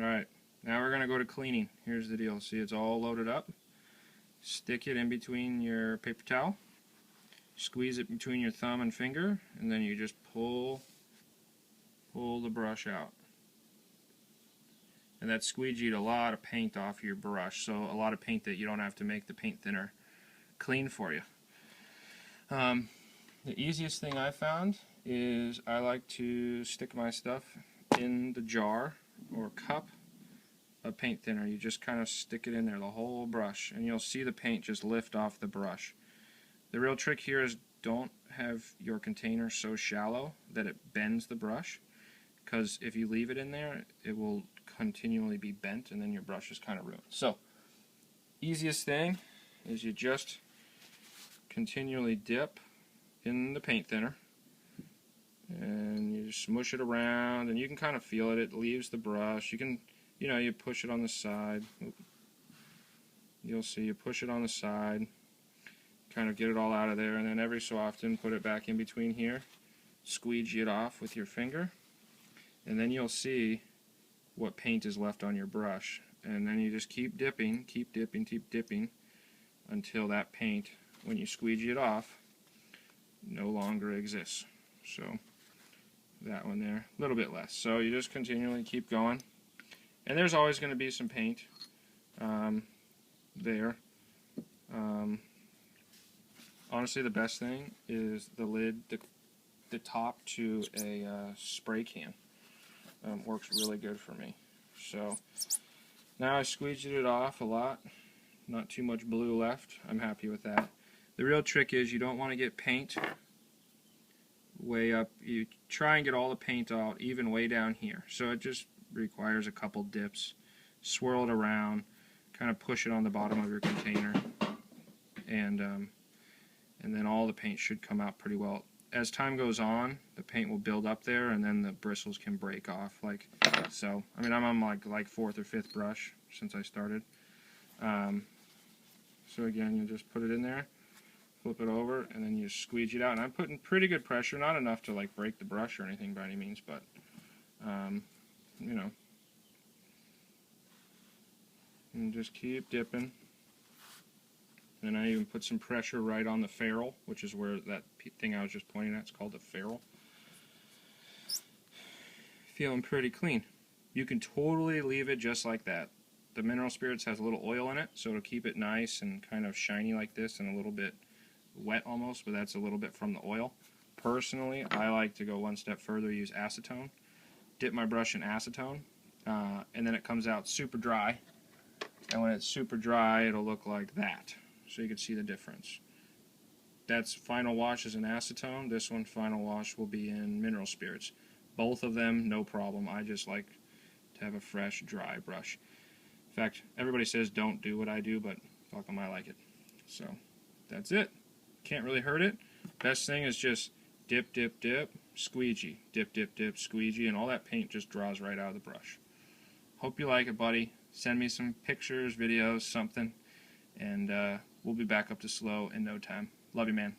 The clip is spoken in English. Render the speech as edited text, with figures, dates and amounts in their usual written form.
Alright, now we're going to go to cleaning. Here's the deal. See, it's all loaded up. Stick it in between your paper towel. Squeeze it between your thumb and finger, and then you just pull the brush out. And that squeegeed a lot of paint off your brush, so a lot of paint that you don't have to make the paint thinner clean for you. The easiest thing I found is I like to stick my stuff in the jar or cup of paint thinner. You just kind of stick it in there, the whole brush, and you'll see the paint just lift off the brush. The real trick here is don't have your container so shallow that it bends the brush, because if you leave it in there, it will continually be bent and then your brush is kind of ruined. So, easiest thing is you just continually dip in the paint thinner and you just smush it around, and you can kind of feel it. It leaves the brush. You can, you push it on the side. You'll see you push it on the side, kind of get it all out of there, and then every so often put it back in between here, squeegee it off with your finger, and then you'll see what paint is left on your brush. And then you just keep dipping until that paint, when you squeegee it off, no longer exists. So that one there, a little bit less. So you just continually keep going, and there's always going to be some paint there. Honestly, the best thing is the lid, the top to a spray can. Works really good for me. So now I squeegeed it off a lot, not too much blue left. I'm happy with that. The real trick is you don't want to get paint way up. You try and get all the paint out even way down here. So it just requires a couple dips. Swirl it around, kind of push it on the bottom of your container, and then all the paint should come out pretty well. As time goes on, the paint will build up there, and then the bristles can break off like so. I mean, I'm on like fourth or fifth brush since I started. So again, you just put it in there, flip it over, and then you squeegee it out. And I'm putting pretty good pressure, not enough to like break the brush or anything by any means, but and just keep dipping. And I even put some pressure right on the ferrule, which is where that thing I was just pointing at is called the ferrule. Feeling pretty clean. You can totally leave it just like that. The Mineral Spirits has a little oil in it, so it'll keep it nice and kind of shiny like this and a little bit wet almost, but that's a little bit from the oil. Personally, I like to go one step further, use acetone. Dip my brush in acetone, and then it comes out super dry. And when it's super dry, it'll look like that. So you can see the difference. That's final wash is in acetone. This one, final wash, will be in Mineral Spirits. Both of them, no problem. I just like to have a fresh, dry brush. In fact, everybody says don't do what I do, but fuck them, I like it. So that's it. Can't really hurt it. Best thing is just dip, dip, dip, squeegee. Dip, dip, dip, squeegee, and all that paint just draws right out of the brush. Hope you like it, buddy. Send me some pictures, videos, something, and we'll be back up to slow in no time. Love you, man.